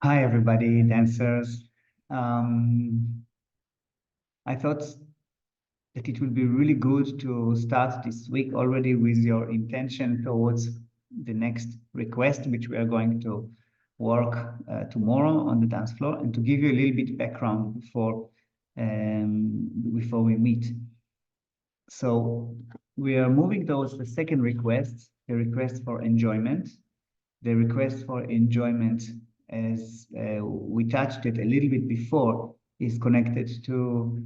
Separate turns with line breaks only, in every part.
Hi, everybody, dancers. I thought that it would be really good to start this week already with your intention towards the next request, which we are going to work tomorrow on the dance floor, and to give you a little bit background before we meet. So we are moving towards the second request, the request for enjoyment. The request for enjoyment, as we touched it a little bit before, is connected to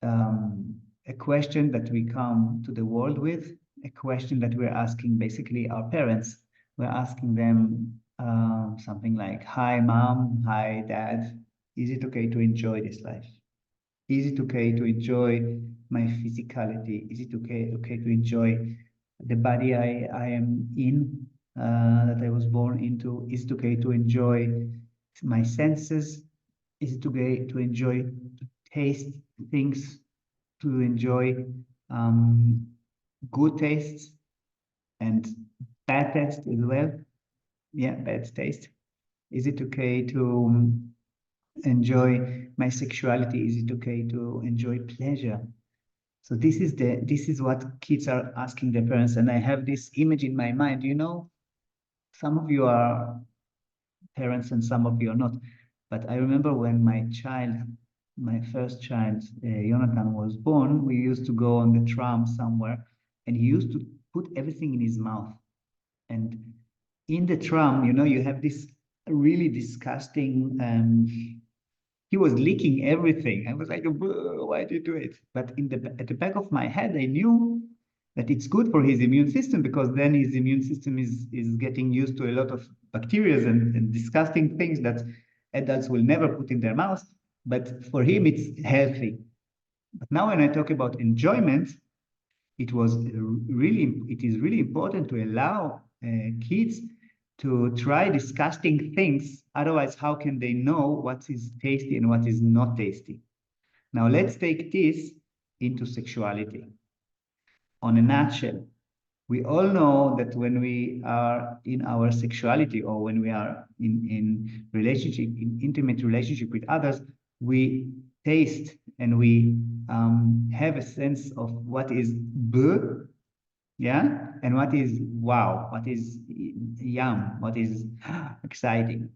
a question that we come to the world with, a question that we're asking basically our parents. We're asking them something like, "Hi, mom. Hi, dad. Is it okay to enjoy this life? Is it okay to enjoy my physicality? Is it okay to enjoy the body I am in, that I was born into? Is it okay to enjoy my senses? Is it okay to enjoy, to taste things, to enjoy um, good tastes and bad taste as well? Yeah, bad taste. Is it okay to enjoy my sexuality? Is it okay to enjoy pleasure? So this is what kids are asking their parents, and I have this image in my mind. Some of you are parents and some of you are not. But I remember when my first child, Jonathan, was born, we used to go on the tram somewhere, and he used to put everything in his mouth. And in the tram, you have this really disgusting. He was licking everything. I was like, why do you do it? But at the back of my head, I knew that it's good for his immune system, because then his immune system is getting used to a lot of bacteria and disgusting things that adults will never put in their mouths. But for him, it's healthy. But now when I talk about enjoyment, it is really important to allow kids to try disgusting things. Otherwise, how can they know what is tasty and what is not tasty? Now, let's take this into sexuality. On a nutshell, we all know that when we are in our sexuality, or when we are in relationship, in intimate relationship with others, we taste and we have a sense of what is bleh, yeah, and what is wow, what is yum, what is exciting.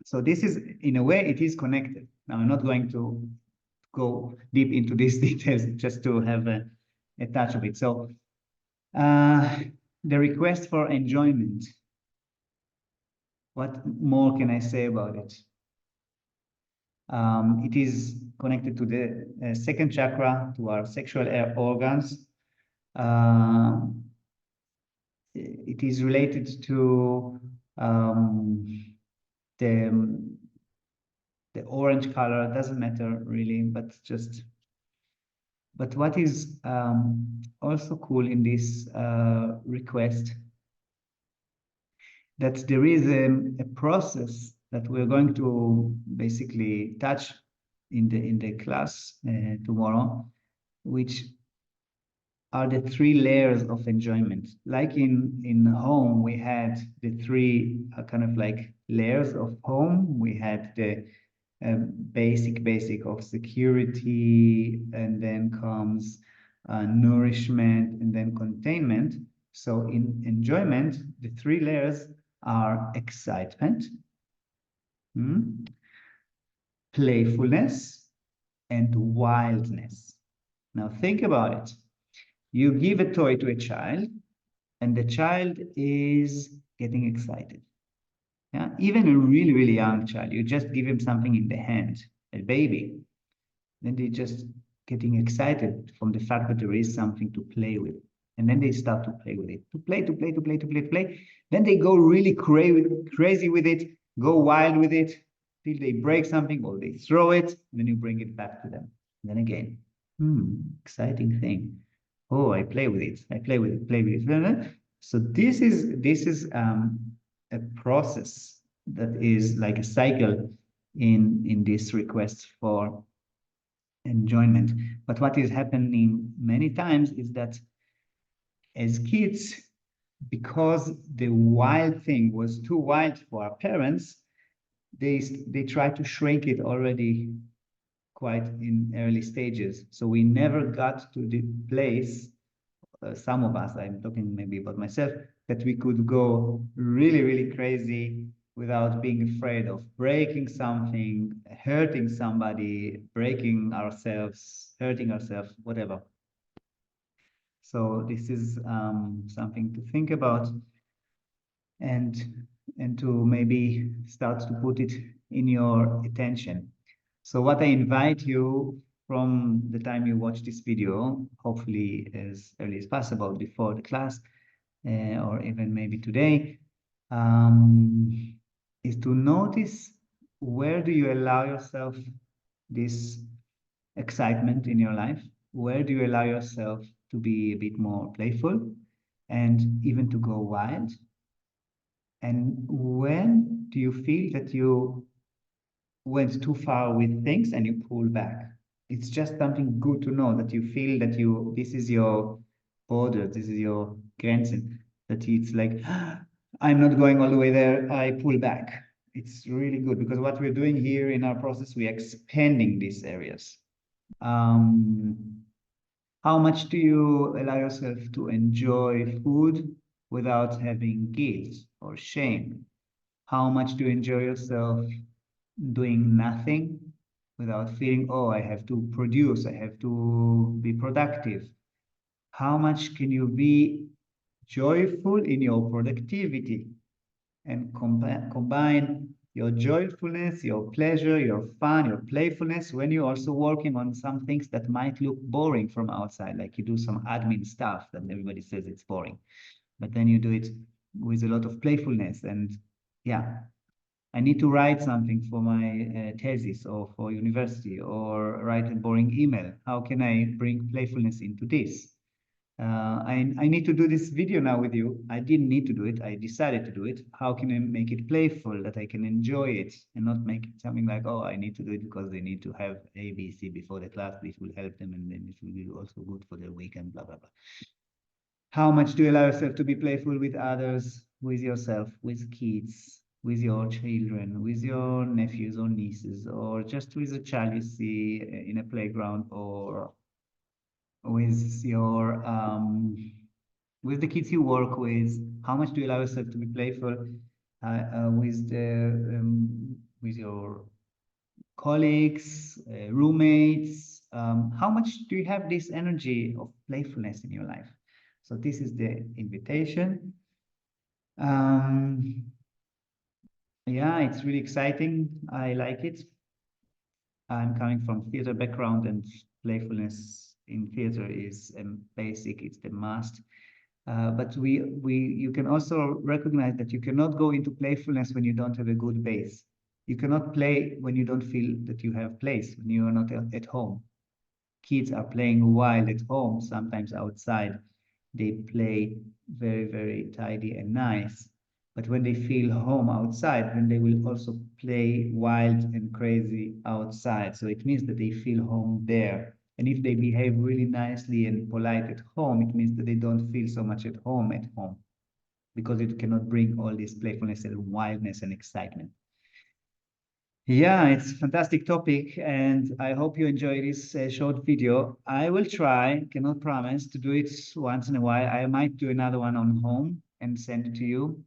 So this is, in a way, it is connected. Now, I'm not going to go deep into these details, just to have a touch of it. So uh, the request for enjoyment. What more can I say about it? It is connected to the second chakra, to our sexual organs. Um, it is related to the the orange color. Doesn't matter really, but what is also cool in this request, that there is a process that we're going to basically touch in the class tomorrow, which are the three layers of enjoyment. Like in home, we had the three kind of like layers of home. We had the basic of security, and then comes nourishment, and then containment. So in enjoyment, the three layers are excitement, playfulness, and wildness. Now think about it. You give a toy to a child, and the child is getting excited. Yeah, even a really young child, you just give him something in the hand, a baby, then they just getting excited from the fact that there is something to play with. And then they start to play with it, to play, to play, to play, to play, to play. Then they go really crazy with it, go wild with it, till they break something or they throw it, and then you bring it back to them. And then again, exciting thing. Oh, I play with it. I play with it, play with it. So this is a process that is like a cycle in this request for enjoyment. But what is happening many times is that as kids, because the wild thing was too wild for our parents, they try to shrink it already quite in early stages. So we never got to the place, some of us, I'm talking maybe about myself, that we could go really, really crazy without being afraid of breaking something, hurting somebody, breaking ourselves, hurting ourselves, whatever. So this is something to think about, and and to maybe start to put it in your attention. So what I invite you from the time you watch this video, hopefully as early as possible before the class, or even maybe today, um, is to notice where do you allow yourself this excitement in your life? Where do you allow yourself to be a bit more playful and even to go wild? And when do you feel that you went too far with things and you pull back? It's just something good to know that you feel that this is your border, this is your Grenzen, that it's like, I'm not going all the way there, I pull back. It's really good because what we're doing here in our process, we're expanding these areas. Um, how much do you allow yourself to enjoy food without having guilt or shame? How much do you enjoy yourself doing nothing without feeling, oh, I have to produce, I have to be productive? How much can you be joyful in your productivity and combine your joyfulness, your pleasure, your fun, your playfulness when you're also working on some things that might look boring from outside, like you do some admin stuff that everybody says it's boring, but then you do it with a lot of playfulness. And yeah, I need to write something for my thesis or for university or write a boring email. How can I bring playfulness into this? I need to do this video now with you. I didn't need to do it. I decided to do it. How can I make it playful that I can enjoy it and not make it something like, oh, I need to do it because they need to have A, B, C before the class. This will help them and then it will be also good for their weekend, blah, blah, blah. How much do you allow yourself to be playful with others, with yourself, with kids, with your children, with your nephews or nieces, or just with a child you see in a playground, or with your with the kids you work with? How much do you allow yourself to be playful with your colleagues, roommates? How much do you have this energy of playfulness in your life? So this is the invitation. Um, yeah, it's really exciting. I like it. I'm coming from theater background, and playfulness in theater is basic. It's the must. But you can also recognize that you cannot go into playfulness when you don't have a good base. You cannot play when you don't feel that you have place, when you are not at home. Kids are playing wild at home, sometimes outside. They play very, very tidy and nice. But when they feel home outside, then they will also play wild and crazy outside. So it means that they feel home there. And if they behave really nicely and polite at home, it means that they don't feel so much at home, because it cannot bring all this playfulness and wildness and excitement. Yeah, it's a fantastic topic, and I hope you enjoy this short video. I will try, cannot promise, to do it once in a while. I might do another one on home and send it to you.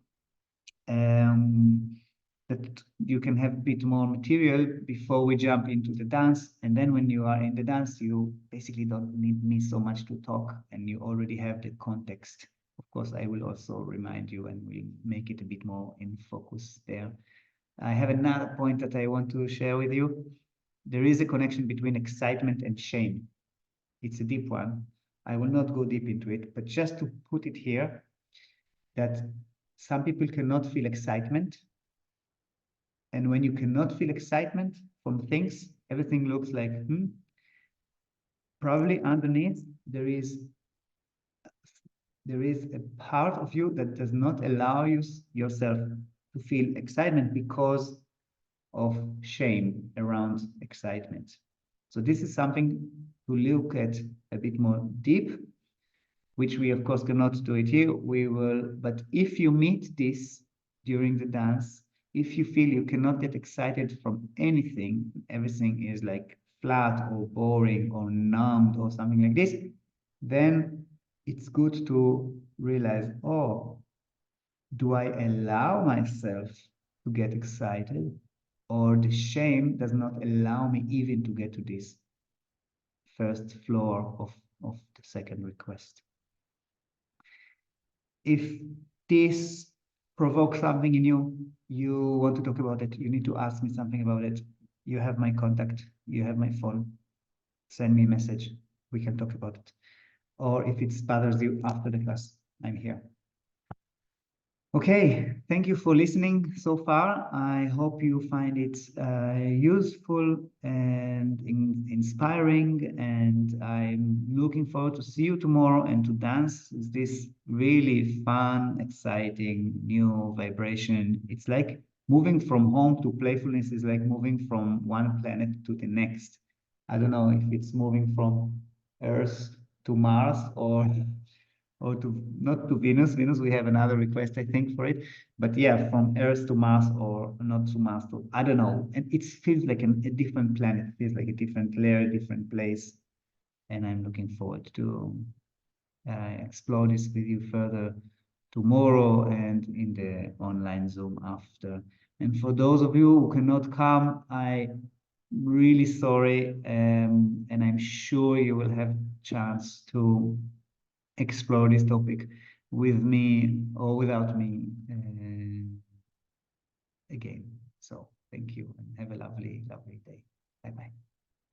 That you can have a bit more material before we jump into the dance. And then when you are in the dance, you basically don't need me so much to talk, and you already have the context. Of course, I will also remind you and we'll make it a bit more in focus there. I have another point that I want to share with you. There is a connection between excitement and shame. It's a deep one. I will not go deep into it, but just to put it here, that some people cannot feel excitement. And when you cannot feel excitement from things, everything looks like, probably underneath there is a part of you that does not allow yourself to feel excitement because of shame around excitement. So this is something to look at a bit more deep, which we of course cannot do it here. We will, but if you meet this during the dance, if you feel you cannot get excited from anything, everything is like flat or boring or numbed or something like this, then it's good to realize, oh, do I allow myself to get excited? Or the shame does not allow me even to get to this first floor of the second request. If this provokes something in you, you want to talk about it, you need to ask me something about it. You have my contact, you have my phone. Send me a message. We can talk about it. Or if it bothers you after the class, I'm here. Okay, thank you for listening so far. I hope you find it useful and inspiring, and I'm looking forward to see you tomorrow and to dance this really fun, exciting new vibration. It's like moving from home to playfulness is like moving from one planet to the next. I don't know if it's moving from Earth to Mars or to not to Venus. Venus, we have another request, I think, for it. But yeah, from Earth to Mars or not to Mars to I don't know. And it feels like a different planet, it feels like a different layer, different place. And I'm looking forward to explore this with you further tomorrow and in the online Zoom after. And for those of you who cannot come, I'm really sorry, and I'm sure you will have chance to explore this topic with me or without me again. So thank you and have a lovely, lovely day. Bye bye.